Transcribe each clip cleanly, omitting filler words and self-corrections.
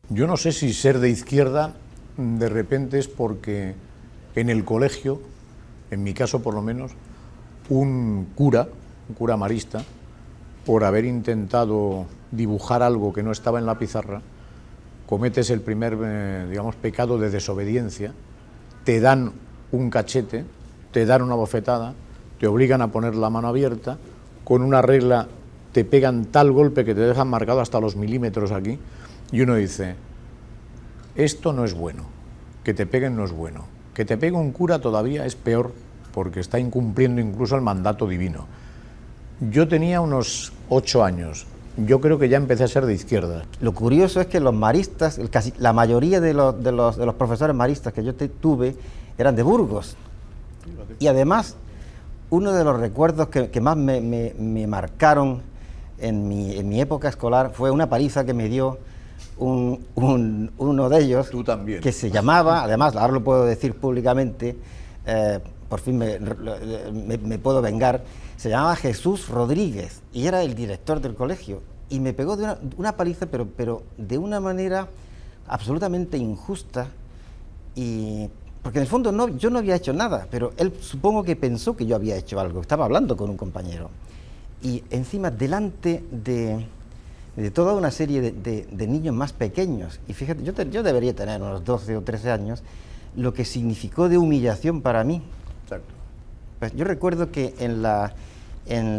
Yo no sé si ser de izquierda de repente es porque en el colegio, en mi caso por lo menos, un cura marista, por haber intentado dibujar algo que no estaba en la pizarra, cometes el primer, digamos, pecado de desobediencia, te dan un cachete, te dan una bofetada, te obligan a poner la mano abierta, con una regla te pegan tal golpe que te dejan marcado hasta los milímetros aquí, y uno dice, esto no es bueno, que te peguen no es bueno, que te pegue un cura todavía es peor, porque está incumpliendo incluso el mandato divino. Yo tenía unos 8 años, yo creo que ya empecé a ser de izquierda. Lo curioso es que los maristas, casi la mayoría de los profesores maristas que yo tuve eran de Burgos. Y además, uno de los recuerdos que más me marcaron en mi época escolar fue una paliza que me dio uno de ellos. Tú también. Que se llamaba, además, ahora lo puedo decir públicamente, por fin me puedo vengar, se llamaba Jesús Rodríguez y era el director del colegio y me pegó de una paliza, pero de una manera absolutamente injusta, y porque en el fondo yo no había hecho nada, pero él supongo que pensó que yo había hecho algo, estaba hablando con un compañero y encima delante de toda una serie de niños más pequeños, y fíjate, yo debería tener unos 12 o 13 años, lo que significó de humillación para mí. Exacto. Pues yo recuerdo que en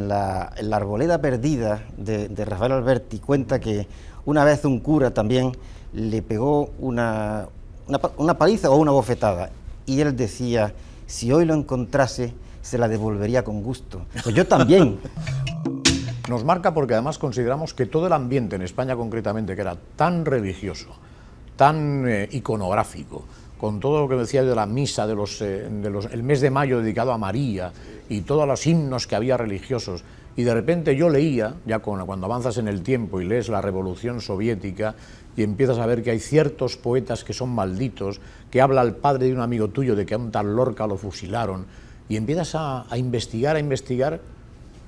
la Arboleda Perdida de Rafael Alberti cuenta que una vez un cura también le pegó una paliza o una bofetada, y él decía, si hoy lo encontrase, se la devolvería con gusto. Pues yo también. Nos marca porque además consideramos que todo el ambiente en España concretamente, que era tan religioso, tan iconográfico, con todo lo que decía de la misa, el mes de mayo dedicado a María y todos los himnos que había religiosos, y de repente yo leía, ya cuando avanzas en el tiempo y lees la Revolución Soviética y empiezas a ver que hay ciertos poetas que son malditos, que habla el padre de un amigo tuyo de que a un tal Lorca lo fusilaron, y empiezas a investigar,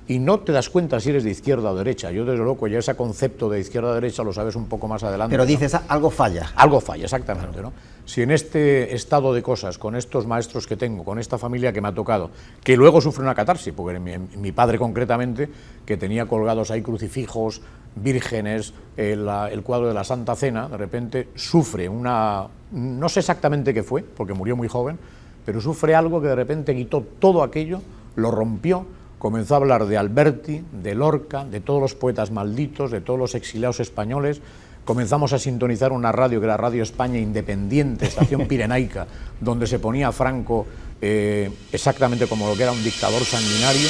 y no te das cuenta si eres de izquierda o derecha. Yo, desde luego, ya ese concepto de izquierda-derecha lo sabes un poco más adelante. Pero dices, ¿no? Algo falla. Algo falla, exactamente, ¿no? Si en este estado de cosas, con estos maestros que tengo, con esta familia que me ha tocado, que luego sufre una catarsis, porque mi padre concretamente, que tenía colgados ahí crucifijos, vírgenes, el cuadro de la Santa Cena, de repente sufre no sé exactamente qué fue, porque murió muy joven, pero sufre algo que de repente quitó todo aquello, lo rompió. Comenzó a hablar de Alberti, de Lorca, de todos los poetas malditos, de todos los exiliados españoles. Comenzamos a sintonizar una radio que era Radio España Independiente, estación pirenaica, donde se ponía Franco exactamente como lo que era un dictador sanguinario,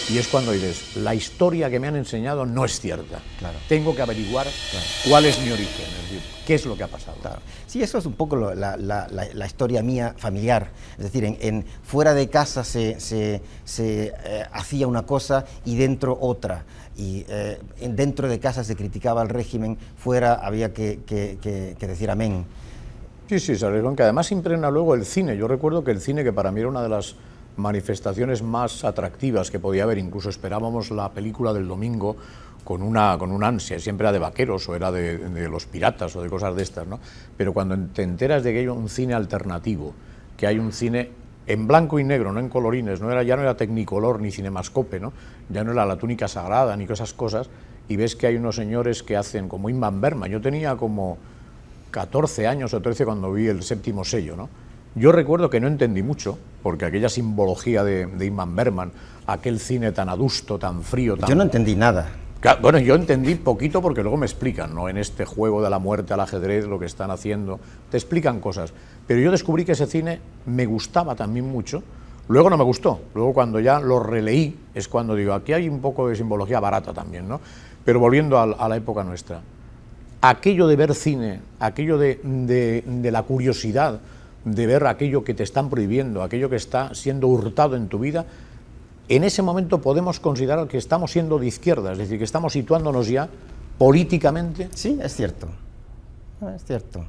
y es cuando dices, la historia que me han enseñado no es cierta. Claro. Tengo que averiguar cuál es mi origen, es decir, qué es lo que ha pasado. Claro. Sí, eso es un poco la historia mía familiar, es decir, fuera de casa se hacía una cosa y dentro otra, y dentro de casa se criticaba el régimen, fuera había que decir amén. Sí, Salón, que además impregna luego el cine. Yo recuerdo que el cine, que para mí era una de las manifestaciones más atractivas que podía haber, incluso esperábamos la película del domingo con una ansia, siempre era de vaqueros o era de los piratas o de cosas de estas, ¿no? Pero cuando te enteras de que hay un cine alternativo, que hay un cine en blanco y negro, no en colorines, ya no era Tecnicolor ni Cinemascope, ¿no? Ya no era La túnica sagrada ni esas cosas, y ves que hay unos señores que hacen como Ingmar Bergman. Yo tenía como 14 años o 13 cuando vi El séptimo sello, ¿no? Yo recuerdo que no entendí mucho, porque aquella simbología de Ingmar Bergman, aquel cine tan adusto, tan frío... Yo no entendí nada. Bueno, yo entendí poquito porque luego me explican, ¿no? En este juego de la muerte al ajedrez, lo que están haciendo, te explican cosas. Pero yo descubrí que ese cine me gustaba también mucho, luego no me gustó, luego cuando ya lo releí es cuando digo, aquí hay un poco de simbología barata también, ¿no? Pero volviendo a la época nuestra, aquello de ver cine, aquello de la curiosidad de ver aquello que te están prohibiendo, aquello que está siendo hurtado en tu vida, en ese momento podemos considerar que estamos siendo de izquierda, es decir, que estamos situándonos ya políticamente. Sí, es cierto, es cierto.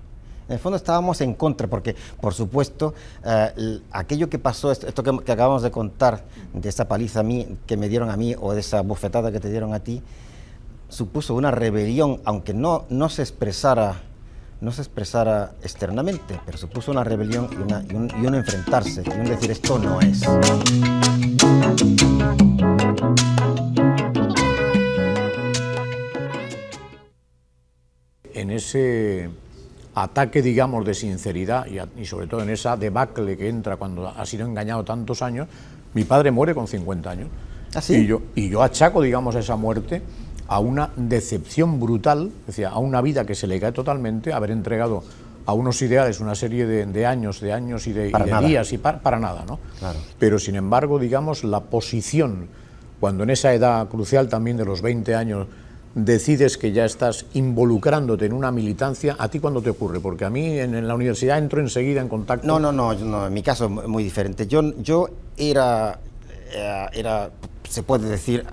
En el fondo estábamos en contra, porque, por supuesto, aquello que pasó, esto que acabamos de contar, de esa paliza que me dieron a mí, o de esa bofetada que te dieron a ti, supuso una rebelión, aunque no se expresara no se expresara externamente, pero supuso una rebelión y un enfrentarse, y un decir esto no es. En ese ataque, digamos, de sinceridad y sobre todo en esa debacle que entra cuando ha sido engañado tantos años, mi padre muere con 50 años. ¿Ah, sí? Y yo achaco, digamos, esa muerte a una decepción brutal, es decir, a una vida que se le cae totalmente, haber entregado a unos ideales una serie de años y de días y para nada, ¿no? Claro. Pero sin embargo, digamos, la posición, cuando en esa edad crucial también de los 20 años decides que ya estás involucrándote en una militancia, ¿a ti cuándo te ocurre? Porque a mí en la universidad entro enseguida en contacto. No, en mi caso es muy diferente. Yo era, se puede decir,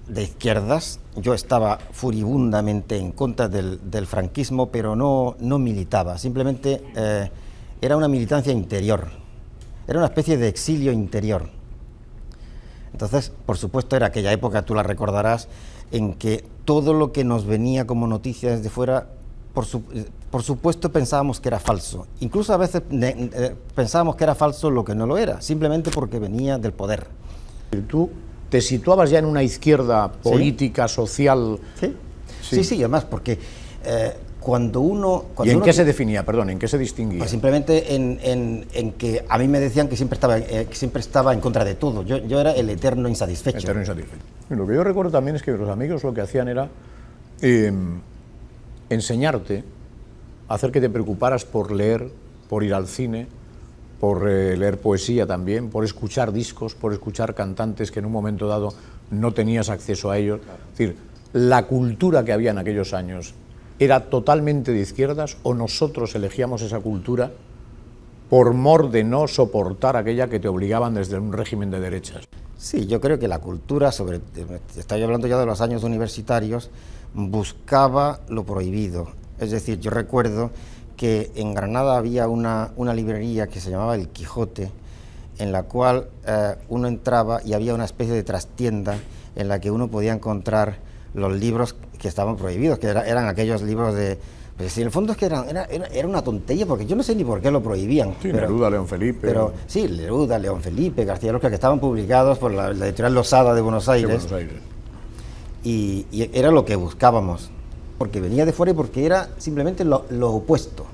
de izquierdas. Yo estaba furibundamente en contra del franquismo, pero no militaba. Simplemente era una militancia interior. Era una especie de exilio interior. Entonces, por supuesto, era aquella época, tú la recordarás, en que todo lo que nos venía como noticia desde fuera, por supuesto pensábamos que era falso. Incluso a veces pensábamos que era falso lo que no lo era, simplemente porque venía del poder. ¿Tú te situabas ya en una izquierda política, social? Sí, además, porque cuando uno... ¿Y en qué se definía, perdón, en qué se distinguía? Pues simplemente en que a mí me decían que siempre estaba en contra de todo. Yo era el eterno insatisfecho. Eterno insatisfecho. Y lo que yo recuerdo también es que los amigos lo que hacían era enseñarte, hacer que te preocuparas por leer, por ir al cine, por leer poesía también, por escuchar discos, por escuchar cantantes que en un momento dado no tenías acceso a ellos. Es decir, la cultura que había en aquellos años era totalmente de izquierdas, o nosotros elegíamos esa cultura por mor de no soportar aquella que te obligaban desde un régimen de derechas. Sí, yo creo que la cultura, estoy hablando ya de los años universitarios, buscaba lo prohibido. Es decir, yo recuerdo que en Granada había una librería que se llamaba El Quijote, en la cual uno entraba y había una especie de trastienda en la que uno podía encontrar los libros que estaban prohibidos, que eran aquellos libros de... Pues sí, en el fondo es que era una tontería, porque yo no sé ni por qué lo prohibían. Sí, Neruda, León Felipe... Pero sí, Neruda, León Felipe, García Lorca, que estaban publicados por la editorial Losada de Buenos Aires. Y era lo que buscábamos, porque venía de fuera y porque era simplemente lo opuesto.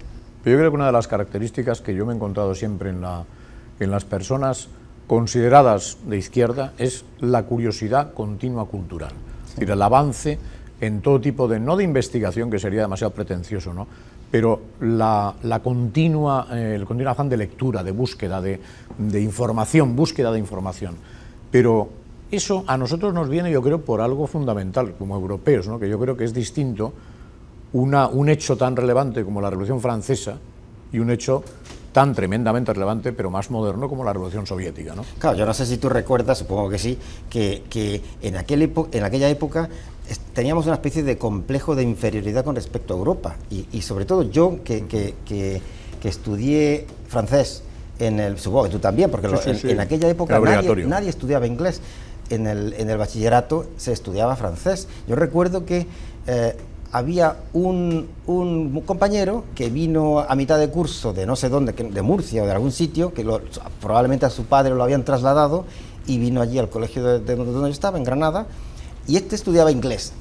Pero yo creo que una de las características que yo me he encontrado siempre en las personas consideradas de izquierda es la curiosidad continua cultural. Es decir, el avance en todo tipo de, no de investigación, que sería demasiado pretencioso, ¿no?, pero el continuo afán de lectura, de búsqueda, de información, búsqueda de información. Pero eso a nosotros nos viene, yo creo, por algo fundamental, como europeos, ¿no?, que yo creo que es distinto un hecho tan relevante como la Revolución Francesa y un hecho tan tremendamente relevante, pero más moderno, como la Revolución Soviética, ¿no? Claro, yo no sé si tú recuerdas, supongo que sí, que en aquella época teníamos una especie de complejo de inferioridad con respecto a Europa, y sobre todo yo, que estudié francés, supongo que tú también, porque en aquella época nadie estudiaba inglés. En el bachillerato se estudiaba francés. Yo recuerdo que había un compañero que vino a mitad de curso de no sé dónde, de Murcia o de algún sitio, que probablemente a su padre lo habían trasladado, y vino allí al colegio de donde yo estaba, en Granada, y este estudiaba inglés.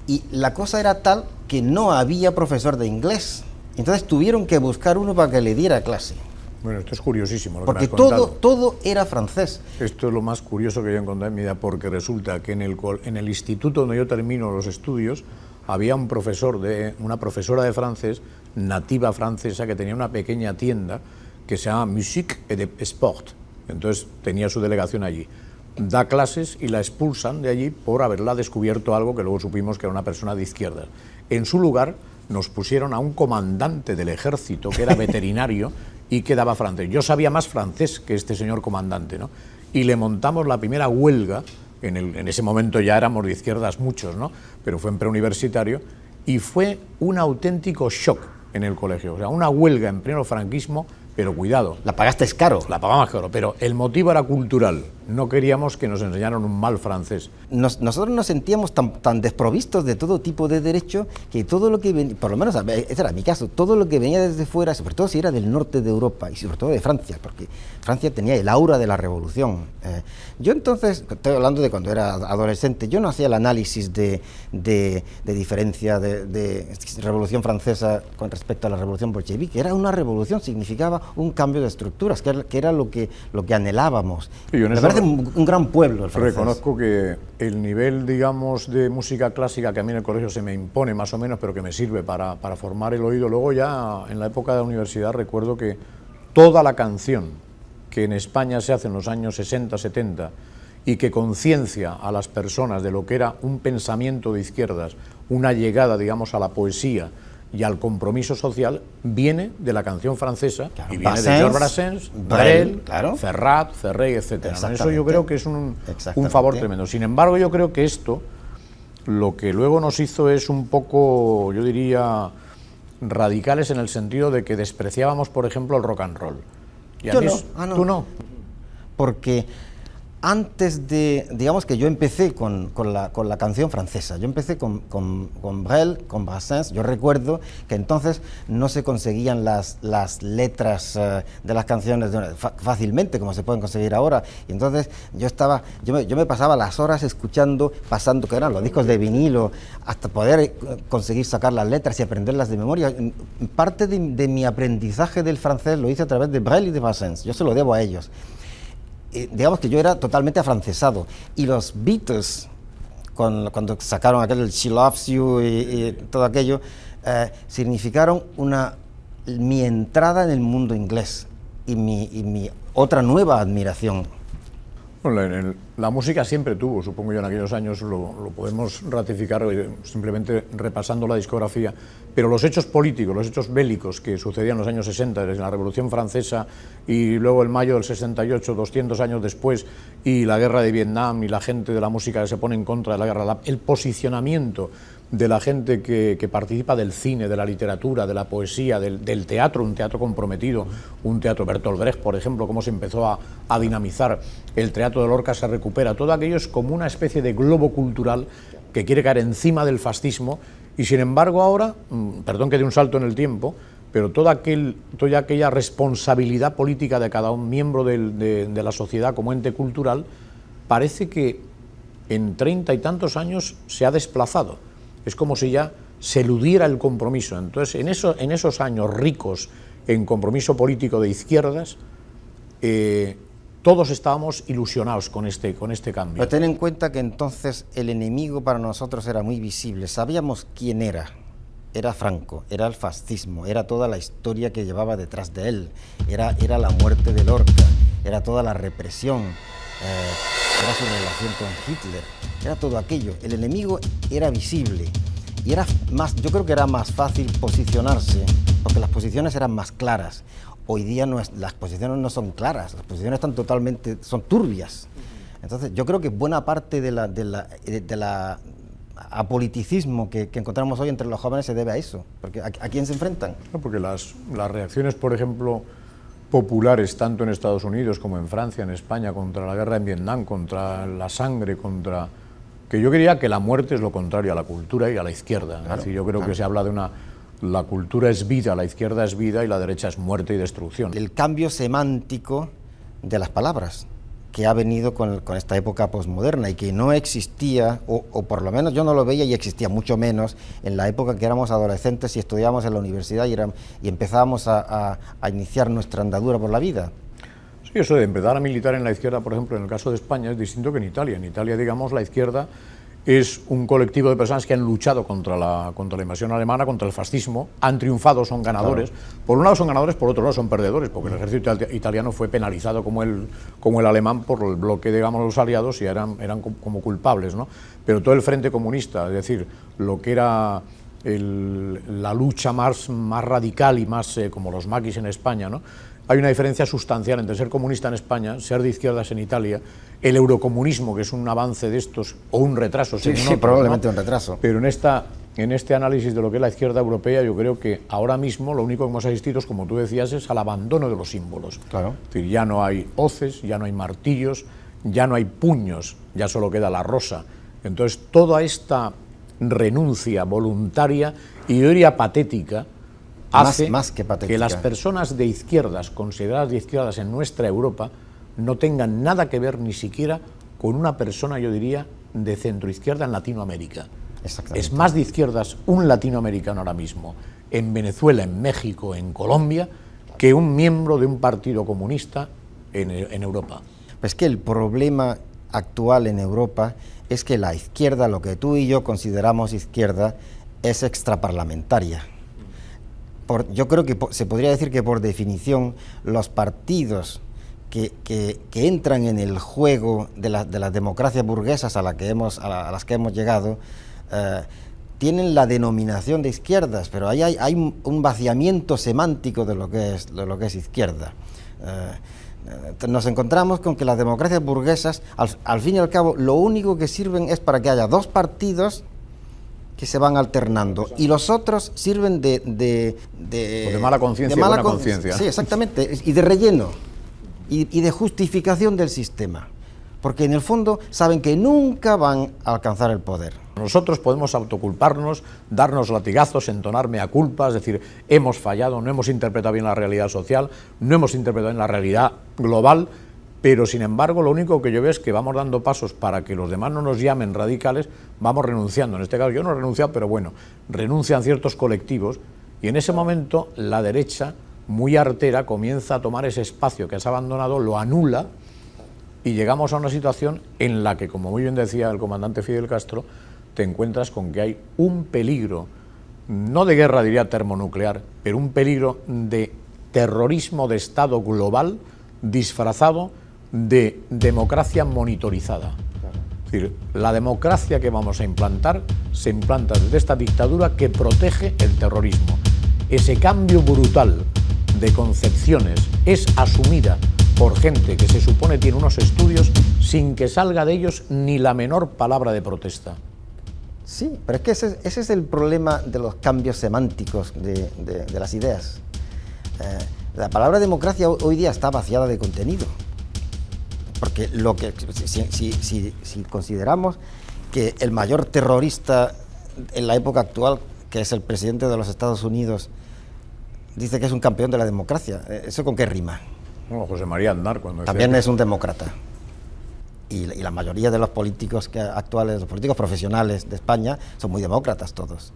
Y la cosa era tal que no había profesor de inglés. Entonces tuvieron que buscar uno para que le diera clase. Bueno, esto es curiosísimo lo porque que me has contado. todo era francés. Esto es lo más curioso que yo he encontrado en mi vida, porque resulta que en el instituto donde yo termino los estudios había una profesora de francés, nativa francesa, que tenía una pequeña tienda que se llama Musique et de Sport. Entonces tenía su delegación allí. Da clases y la expulsan de allí por haberla descubierto algo que luego supimos que era una persona de izquierda. En su lugar nos pusieron a un comandante del ejército que era veterinario y que daba francés. Yo sabía más francés que este señor comandante, ¿no? Y le montamos la primera huelga. En ese momento ya éramos de izquierdas muchos, ¿no?, pero fue en preuniversitario, y fue un auténtico shock en el colegio. O sea, una huelga en pleno franquismo, pero cuidado. La pagaste caro. La pagamos caro, pero el motivo era cultural. no queríamos que nos enseñaran un mal francés. Nosotros nos sentíamos tan desprovistos de todo tipo de derecho que todo lo que venía, por lo menos ese era mi caso, todo lo que venía desde fuera, sobre todo si era del norte de Europa y sobre todo de Francia, porque Francia tenía el aura de la revolución. Yo entonces, estoy hablando de cuando era adolescente, yo no hacía el análisis de diferencia de revolución francesa con respecto a la revolución bolchevique. Era una revolución, significaba un cambio de estructuras, que era lo que anhelábamos. Me parece un gran pueblo el francés. Reconozco que el nivel, digamos, de música clásica que a mí en el colegio se me impone más o menos, pero que me sirve para formar el oído. Luego ya en la época de la universidad recuerdo que toda la canción que en España se hace en los años 60, 70 y que conciencia a las personas de lo que era un pensamiento de izquierdas, una llegada, digamos, a la poesía y al compromiso social, viene de la canción francesa, claro, y viene de Georges Brassens, Brel, claro, Serrat, Ferrey, etc. Eso yo creo que es un favor tremendo. Sin embargo, yo creo que esto, lo que luego nos hizo es un poco, yo diría, radicales en el sentido de que despreciábamos, por ejemplo, el rock and roll. Y yo no. ¿Tú no? Porque antes de, digamos que yo empecé con la canción francesa, yo empecé con Brel, con Brassens. Yo recuerdo que entonces no se conseguían las letras de las canciones fácilmente como se pueden conseguir ahora, y entonces yo me pasaba las horas pasando, que eran los discos de vinilo, hasta poder conseguir sacar las letras y aprenderlas de memoria. Parte de mi aprendizaje del francés lo hice a través de Brel y de Brassens, yo se lo debo a ellos. Digamos que yo era totalmente afrancesado, y los Beatles, cuando sacaron aquel She Loves You y todo aquello, significaron mi entrada en el mundo inglés y mi otra nueva admiración. Bueno, la música siempre tuvo, supongo yo en aquellos años, lo podemos ratificar simplemente repasando la discografía, pero los hechos políticos, los hechos bélicos que sucedían en los años 60, desde la Revolución Francesa y luego el mayo del 68, 200 años después, y la guerra de Vietnam y la gente de la música que se pone en contra de la guerra, el posicionamiento de la gente que participa del cine, de la literatura, de la poesía, del teatro, un teatro comprometido, un teatro Bertolt Brecht, por ejemplo, cómo se empezó a dinamizar, el teatro de Lorca se recupera, todo aquello es como una especie de globo cultural que quiere caer encima del fascismo, y sin embargo ahora, perdón que dé un salto en el tiempo, pero toda aquella responsabilidad política de cada un miembro de la sociedad como ente cultural, parece que en 30 y tantos años se ha desplazado. Es como si ya se eludiera el compromiso. Entonces, en esos años ricos en compromiso político de izquierdas, todos estábamos ilusionados con este cambio. Pero ten en cuenta que entonces el enemigo para nosotros era muy visible. Sabíamos quién era. Era Franco, era el fascismo, era toda la historia que llevaba detrás de él, era la muerte de Lorca, era toda la represión, era su relación con Hitler, era todo aquello. El enemigo era visible y yo creo que era más fácil posicionarse porque las posiciones eran más claras. Hoy día las posiciones no son claras, las posiciones son turbias. Entonces yo creo que buena parte de la apoliticismo que encontramos hoy entre los jóvenes se debe a eso, porque ¿a quién se enfrentan? No, porque las reacciones, por ejemplo, populares, tanto en Estados Unidos como en Francia, en España, contra la guerra en Vietnam, contra la sangre, que yo diría que la muerte es lo contrario a la cultura y a la izquierda. Claro, es decir, yo creo que se habla de la cultura es vida, la izquierda es vida y la derecha es muerte y destrucción. El cambio semántico de las palabras, que ha venido con esta época posmoderna y que no existía, o por lo menos yo no lo veía y existía mucho menos en la época que éramos adolescentes y estudiábamos en la universidad y empezábamos a iniciar nuestra andadura por la vida. Sí, eso de empezar a militar en la izquierda, por ejemplo, en el caso de España, es distinto que en Italia. En Italia, digamos, la izquierda es un colectivo de personas que han luchado contra la invasión alemana, contra el fascismo, han triunfado, son ganadores. Claro. Por un lado son ganadores, por otro lado son perdedores, porque el ejército italiano fue penalizado como el alemán por el bloque, digamos, de los aliados y eran como culpables, ¿no? Pero todo el frente comunista, es decir, lo que era la lucha más radical y más como los maquis en España, ¿no? Hay una diferencia sustancial entre ser comunista en España, ser de izquierdas en Italia, el eurocomunismo, que es un avance de estos, o un retraso. Sí, probablemente, ¿no? Un retraso. Pero en este análisis de lo que es la izquierda europea, yo creo que ahora mismo lo único que hemos asistido, es, como tú decías, es al abandono de los símbolos. Claro. Es decir, ya no hay hoces, ya no hay martillos, ya no hay puños, ya solo queda la rosa. Entonces, toda esta renuncia voluntaria y yo diría patética hace más que patética, que las personas de izquierdas, consideradas de izquierdas en nuestra Europa, no tengan nada que ver ni siquiera con una persona, yo diría, de centroizquierda en Latinoamérica. Es más de izquierdas un latinoamericano ahora mismo en Venezuela, en México, en Colombia, que un miembro de un partido comunista en Europa. Pues que el problema actual en Europa es que la izquierda, lo que tú y yo consideramos izquierda, es extraparlamentaria. Yo creo que se podría decir que por definición los partidos que entran en el juego de las democracias burguesas a las que hemos llegado tienen la denominación de izquierdas, pero ahí hay un vaciamiento semántico de lo que es izquierda. Nos encontramos con que las democracias burguesas, al fin y al cabo, lo único que sirven es para que haya dos partidos que se van alternando, y los otros sirven de mala conciencia y buena conciencia. Sí, exactamente, y de relleno, y de justificación del sistema, porque en el fondo saben que nunca van a alcanzar el poder. Nosotros podemos autoculparnos, darnos latigazos, entonar mea culpa, es decir, hemos fallado, no hemos interpretado bien la realidad social, no hemos interpretado bien la realidad global, pero sin embargo lo único que yo veo es que vamos dando pasos para que los demás no nos llamen radicales, vamos renunciando. En este caso yo no he renunciado, pero bueno, renuncian ciertos colectivos y en ese momento la derecha, muy artera, comienza a tomar ese espacio que has abandonado, lo anula y llegamos a una situación en la que, como muy bien decía el comandante Fidel Castro, te encuentras con que hay un peligro, no de guerra diría termonuclear, pero un peligro de terrorismo de Estado global disfrazado de democracia monitorizada. Es decir, la democracia que vamos a implantar se implanta desde esta dictadura que protege el terrorismo. Ese cambio brutal de concepciones es asumida por gente que se supone tiene unos estudios sin que salga de ellos ni la menor palabra de protesta. Sí, pero es que ese es el problema de los cambios semánticos de las ideas. La palabra democracia hoy día está vaciada de contenido, porque si consideramos que el mayor terrorista en la época actual, que es el presidente de los Estados Unidos, dice que es un campeón de la democracia, ¿eso con qué rima? Bueno, José María Aznar cuando también es un demócrata. Y la mayoría de los políticos actuales, los políticos profesionales de España, son muy demócratas todos.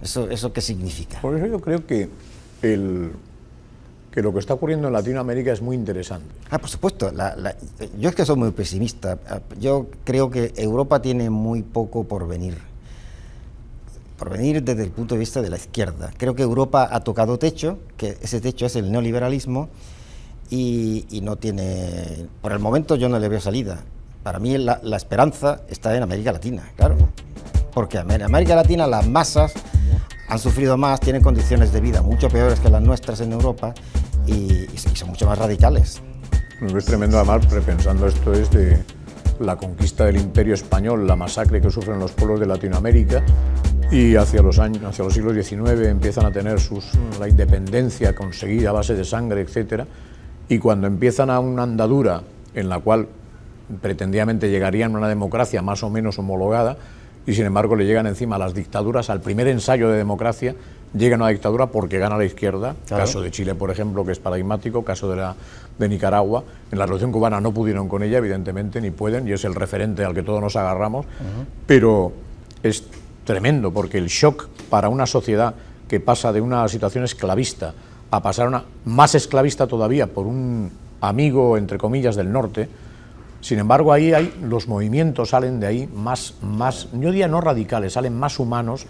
¿Eso qué significa? Por eso yo creo que lo que está ocurriendo en Latinoamérica es muy interesante. Por supuesto. Yo es que soy muy pesimista. Yo creo que Europa tiene muy poco por venir. Por venir desde el punto de vista de la izquierda. Creo que Europa ha tocado techo, que ese techo es el neoliberalismo, y no tiene, por el momento yo no le veo salida. Para mí la esperanza está en América Latina, claro, porque en América Latina las masas han sufrido más, tienen condiciones de vida mucho peores que las nuestras en Europa y son mucho más radicales. Es tremendo, además, repensando esto es de la conquista del Imperio Español, la masacre que sufren los pueblos de Latinoamérica, y hacia los siglos XIX empiezan a tener la independencia conseguida a base de sangre, etcétera. Y cuando empiezan a una andadura en la cual pretendidamente llegarían a una democracia más o menos homologada, y sin embargo le llegan encima las dictaduras, al primer ensayo de democracia llegan a una dictadura porque gana la izquierda, claro. Caso de Chile, por ejemplo, que es paradigmático, caso de Nicaragua. En la Revolución Cubana no pudieron con ella, evidentemente, ni pueden, y es el referente al que todos nos agarramos, pero es tremendo porque el shock para una sociedad que pasa de una situación esclavista a pasar a una más esclavista todavía por un amigo, entre comillas, del norte. Sin embargo, ahí los movimientos salen de ahí más, yo diría no radicales, salen más humanos,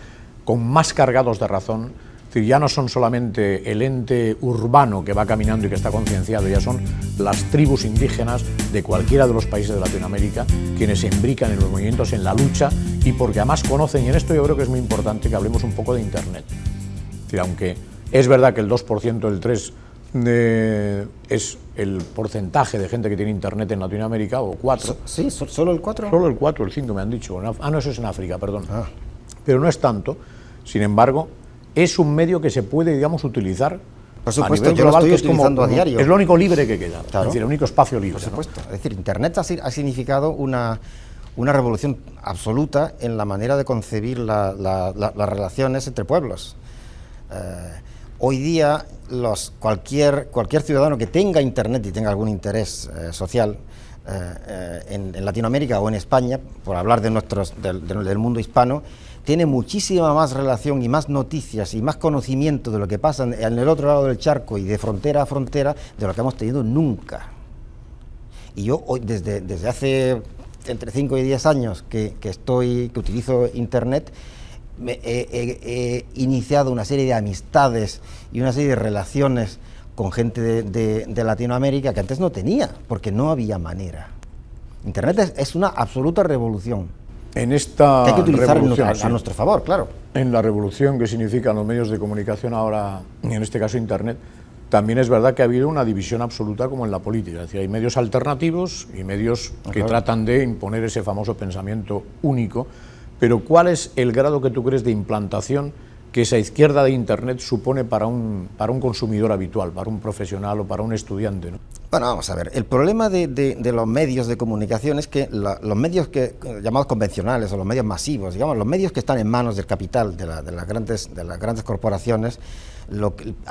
con más cargados de razón. Es decir, ya no son solamente el ente urbano que va caminando y que está concienciado, ya son las tribus indígenas de cualquiera de los países de Latinoamérica quienes se imbrican en los movimientos, en la lucha, y porque además conocen, y en esto yo creo que es muy importante que hablemos un poco de Internet. Es decir, aunque es verdad que el 2%, el 3% es el porcentaje de gente que tiene Internet en Latinoamérica, o 4%. ¿Sí? ¿Solo el 4%? Solo el 4%, el 5% me han dicho. No, eso es en África, perdón. Pero no es tanto. Sin embargo, es un medio que se puede, digamos, utilizar Por supuesto, a nivel yo lo global, estoy que es como, utilizando a diario. es lo único libre que queda, Claro. es decir, el único espacio libre. Por supuesto. ¿no? Es decir, Internet ha significado una revolución absoluta en la manera de concebir las relaciones entre pueblos. Hoy día, cualquier ciudadano que tenga Internet y tenga algún interés social en Latinoamérica o en España, por hablar del mundo hispano, tiene muchísima más relación y más noticias y más conocimiento de lo que pasa en el otro lado del charco y de frontera a frontera de lo que hemos tenido nunca. Y yo hoy, desde hace entre 5 y 10 años que utilizo Internet, he iniciado una serie de amistades y una serie de relaciones con gente de Latinoamérica que antes no tenía, porque no había manera. Internet es una absoluta revolución. En esta que hay que utilizar revolución, a nuestro favor, claro. En la revolución que significan los medios de comunicación ahora, en este caso Internet, también es verdad que ha habido una división absoluta como en la política. Es decir, hay medios alternativos y medios que tratan de imponer ese famoso pensamiento único. Pero ¿cuál es el grado que tú crees de implantación que esa izquierda de Internet supone para un consumidor habitual, para un profesional o para un estudiante, ¿no? Bueno, vamos a ver, el problema de los medios de comunicación es que los medios llamados convencionales o los medios masivos, digamos, los medios que están en manos del capital, de las grandes corporaciones,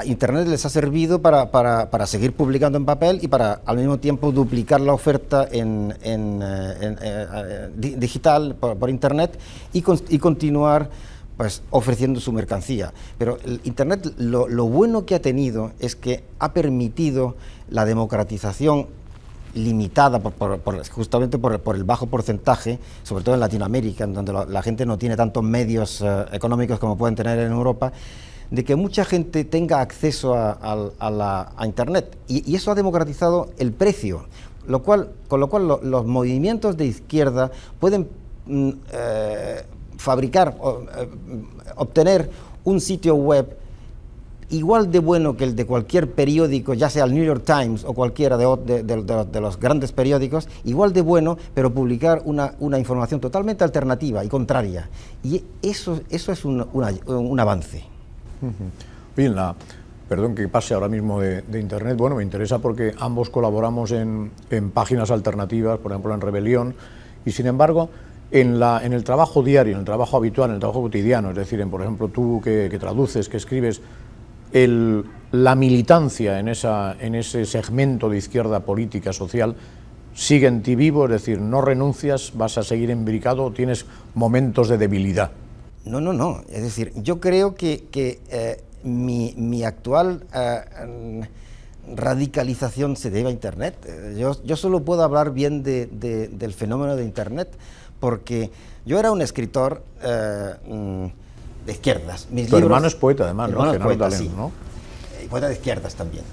Internet les ha servido para seguir publicando en papel y para al mismo tiempo duplicar la oferta digital por Internet y continuar pues ofreciendo su mercancía. Pero el Internet lo bueno que ha tenido es que ha permitido la democratización limitada justamente por el bajo porcentaje, sobre todo en Latinoamérica, en donde la gente no tiene tantos medios económicos como pueden tener en Europa, de que mucha gente tenga acceso a Internet. Y eso ha democratizado el precio, con lo cual los movimientos de izquierda pueden fabricar, obtener un sitio web igual de bueno que el de cualquier periódico, ya sea el New York Times o cualquiera de los grandes periódicos, igual de bueno, pero publicar una información totalmente alternativa y contraria. Y eso es un avance. Bien, perdón que pase ahora mismo de Internet, bueno, me interesa porque ambos colaboramos en páginas alternativas, por ejemplo en Rebelión, y sin embargo, en el trabajo diario, en el trabajo habitual, en el trabajo cotidiano, es decir, por ejemplo, tú que traduces, que escribes, la militancia en ese segmento de izquierda política, social, sigue en ti vivo, es decir, no renuncias, vas a seguir embricado, o tienes momentos de debilidad. No, es decir, yo creo que mi actual radicalización se debe a Internet. Yo solo puedo hablar bien del fenómeno de Internet porque yo era un escritor de izquierdas. Tu hermano es poeta, además, ¿no? Es poeta, Talento, sí. ¿no? Poeta de izquierdas también.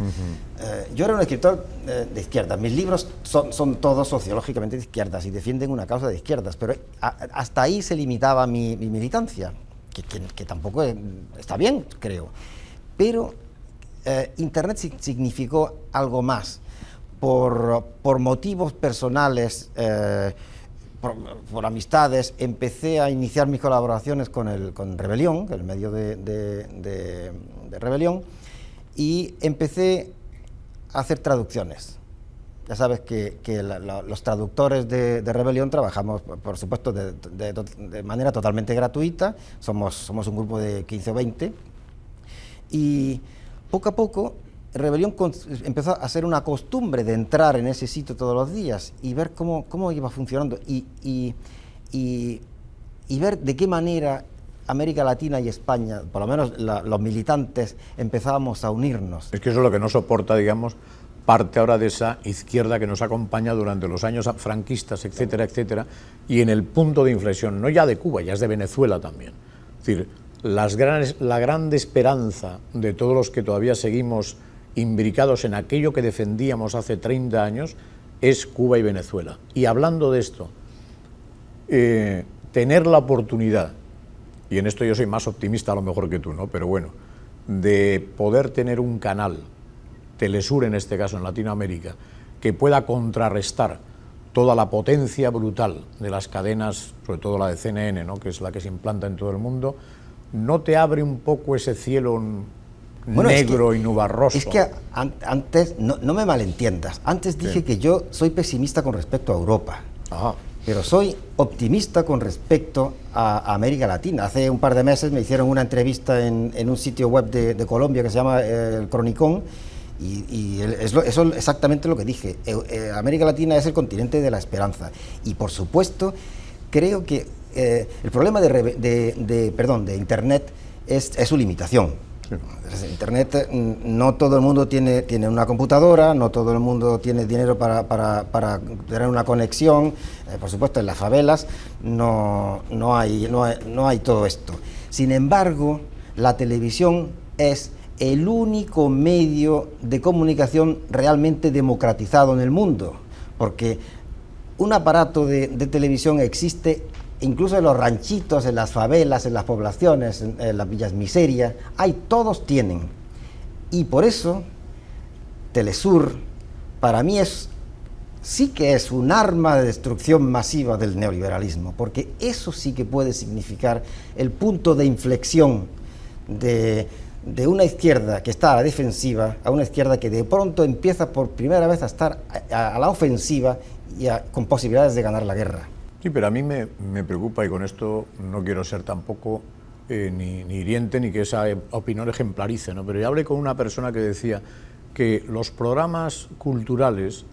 Yo era un escritor de izquierdas. Mis libros son todos sociológicamente de izquierdas y defienden una causa de izquierdas, pero hasta ahí se limitaba mi militancia, que tampoco está bien, creo. Pero Internet significó algo más. Por motivos personales, por amistades, empecé a iniciar mis colaboraciones con Rebelión, el medio de Rebelión, y empecé a hacer traducciones. Ya sabes que los traductores de Rebelión trabajamos, por supuesto, de manera totalmente gratuita. Somos un grupo de 15 o 20, y poco a poco Rebelión empezó a ser una costumbre de entrar en ese sitio todos los días y ver cómo iba funcionando y ver de qué manera América Latina y España, por lo menos los militantes, empezábamos a unirnos. Es que eso es lo que no soporta, digamos, parte ahora de esa izquierda que nos acompaña durante los años franquistas, etcétera, etcétera, y en el punto de inflexión, no ya de Cuba, ya es de Venezuela también. Es decir, la gran esperanza de todos los que todavía seguimos imbricados en aquello que defendíamos hace 30 años es Cuba y Venezuela. Y hablando de esto, tener la oportunidad, y en esto yo soy más optimista a lo mejor que tú, ¿no? Pero bueno, de poder tener un canal, Telesur en este caso en Latinoamérica, que pueda contrarrestar toda la potencia brutal de las cadenas, sobre todo la de CNN, ¿no? Que es la que se implanta en todo el mundo, ¿no te abre un poco ese cielo negro y nubarroso. Es que antes, no me malentiendas, antes dije que yo soy pesimista con respecto a Europa. Ajá. Pero soy optimista con respecto a América Latina. Hace un par de meses me hicieron una entrevista en un sitio web de Colombia que se llama El Cronicón, y eso es exactamente lo que dije. América Latina es el continente de la esperanza. Y por supuesto, creo que el problema de Internet es su limitación. Sí. Internet, no todo el mundo tiene una computadora, no todo el mundo tiene dinero para tener una conexión. Por supuesto, en las favelas no hay todo esto. Sin embargo, la televisión es el único medio de comunicación realmente democratizado en el mundo, porque un aparato de televisión existe incluso en los ranchitos, en las favelas, en las poblaciones, en las villas miserias, todos tienen. Y por eso, Telesur, para mí sí que es un arma de destrucción masiva del neoliberalismo, porque eso sí que puede significar el punto de inflexión de una izquierda que está a la defensiva, a una izquierda que de pronto empieza por primera vez a estar a la ofensiva y con posibilidades de ganar la guerra. Sí, pero a mí me preocupa, y con esto no quiero ser tampoco ni hiriente ni que esa opinión ejemplarice, ¿no? Pero yo hablé con una persona que decía que los programas culturales,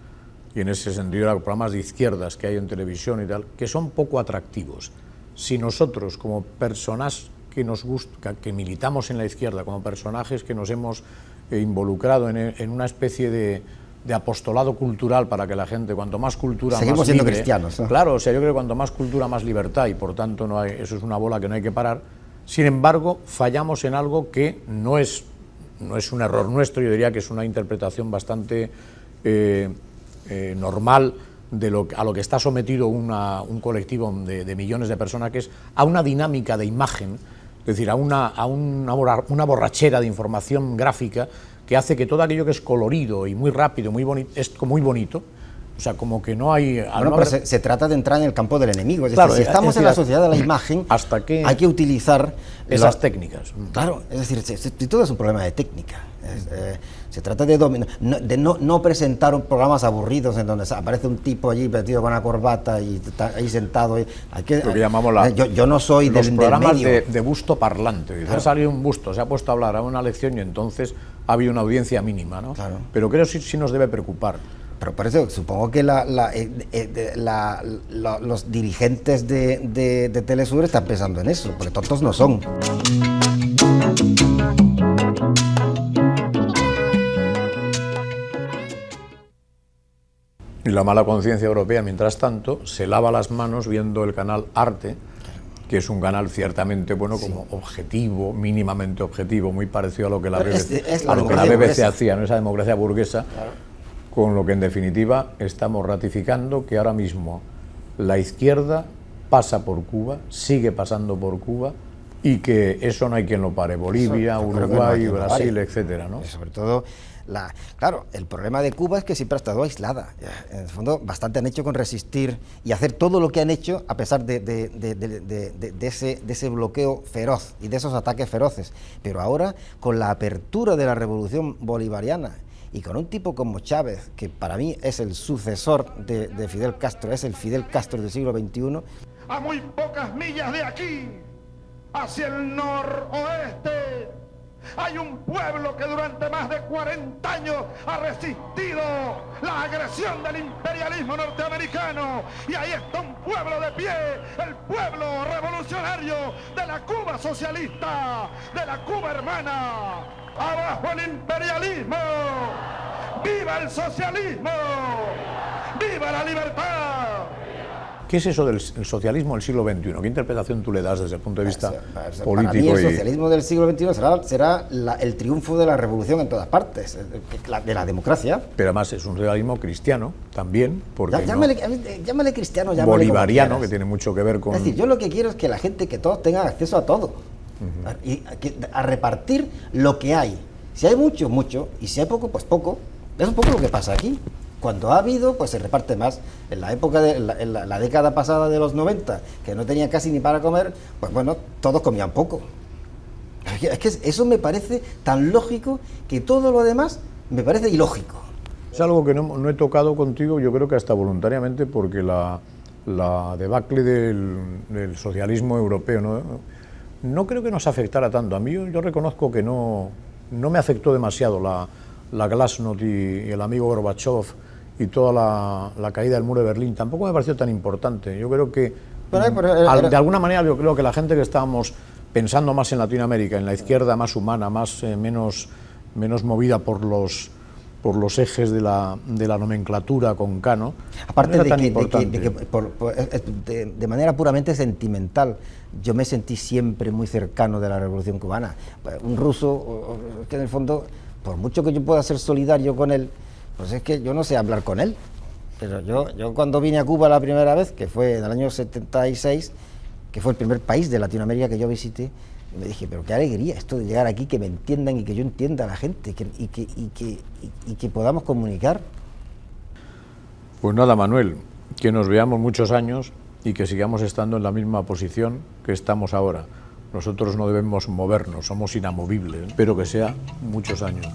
y en ese sentido los programas de izquierdas que hay en televisión y tal, que son poco atractivos. Si nosotros, como personas que nos gusta, que militamos en la izquierda, como personajes que nos hemos involucrado en una especie de apostolado cultural para que la gente, cuanto más cultura, seguimos más siendo libre, cristianos, ¿no? Claro, o sea, yo creo que cuanto más cultura, más libertad, y por tanto eso es una bola que no hay que parar. Sin embargo, fallamos en algo que no es un error nuestro, yo diría que es una interpretación bastante normal a lo que está sometido un colectivo de millones de personas, que es a una dinámica de imagen, es decir, a una borrachera de información gráfica que hace que todo aquello que es colorido y muy rápido, muy bonito, es muy bonito. O sea, como que no hay... Bueno, pero se trata de entrar en el campo del enemigo. Es decir, si estamos en la sociedad de la imagen, hay que utilizar esas técnicas. Claro, es decir, todo es un problema de técnica. Se trata de no presentar programas aburridos en donde aparece un tipo allí vestido con una corbata y está ahí sentado. Lo que llamamos yo no soy los del programas medio. de busto parlante. Claro. Ha salido un busto, se ha puesto a hablar a una lección y entonces ha habido una audiencia mínima, ¿no? Claro. Pero creo que sí nos debe preocupar. Pero por eso supongo que los dirigentes de Telesur están pensando en eso, porque tontos no son. Y la mala conciencia europea, mientras tanto, se lava las manos viendo el canal Arte, que es un canal ciertamente, bueno, como objetivo, mínimamente objetivo, muy parecido a lo que la BBC hacía, ¿no? Esa democracia burguesa, claro. Con lo que en definitiva estamos ratificando que ahora mismo la izquierda pasa por Cuba, sigue pasando por Cuba, y que eso no hay quien lo pare. Bolivia, Uruguay, Brasil, etcétera, ¿no? Y sobre todo, claro, el problema de Cuba es que siempre ha estado aislada. En el fondo, bastante han hecho con resistir y hacer todo lo que han hecho a pesar de ese bloqueo feroz y de esos ataques feroces. Pero ahora, con la apertura de la revolución bolivariana y con un tipo como Chávez, que para mí es el sucesor de Fidel Castro, es el Fidel Castro del siglo XXI. A muy pocas millas de aquí, hacia el noroeste, hay un pueblo que durante más de 40 años ha resistido la agresión del imperialismo norteamericano. Y ahí está un pueblo de pie, el pueblo revolucionario de la Cuba socialista, de la Cuba hermana. ¡Abajo el imperialismo! ¡Viva el socialismo! ¡Viva la libertad! ¿Qué es eso del socialismo del siglo XXI? ¿Qué interpretación tú le das desde el punto de vista político? Para mí el socialismo del siglo XXI será el triunfo de la revolución en todas partes, de la democracia. Pero además es un socialismo cristiano también, porque llámale cristiano, llámale bolivariano, que tiene mucho que ver con... Es decir, yo lo que quiero es que la gente, que todos tengan acceso a todo, y a repartir lo que hay. Si hay mucho, mucho, y si hay poco, pues poco. Es un poco lo que pasa aquí. Cuando ha habido, pues se reparte más. En la época en la década pasada de los 90, que no tenían casi ni para comer, pues bueno, todos comían poco. Es que eso me parece tan lógico que todo lo demás me parece ilógico. Es algo que no he tocado contigo, yo creo que hasta voluntariamente, porque la debacle del socialismo europeo no creo que nos afectara tanto. A mí yo reconozco que no me afectó demasiado la glasnost y el amigo Gorbachev y toda la caída del muro de Berlín. Tampoco me pareció tan importante. Yo creo que, de alguna manera, yo creo que la gente que estábamos pensando más en Latinoamérica, en la izquierda más humana, menos movida por los ejes de la nomenclatura con Cano, aparte no de era tan que, importante. de manera puramente sentimental, yo me sentí siempre muy cercano de la Revolución Cubana. Un ruso que en el fondo, por mucho que yo pueda ser solidario con él, pues es que yo no sé hablar con él. Pero yo cuando vine a Cuba la primera vez, que fue en el año 76, que fue el primer país de Latinoamérica que yo visité, me dije, pero qué alegría esto de llegar aquí, que me entiendan y que yo entienda a la gente y que podamos comunicar. Pues nada, Manuel, que nos veamos muchos años y que sigamos estando en la misma posición que estamos ahora. Nosotros no debemos movernos, somos inamovibles. Espero que sea muchos años.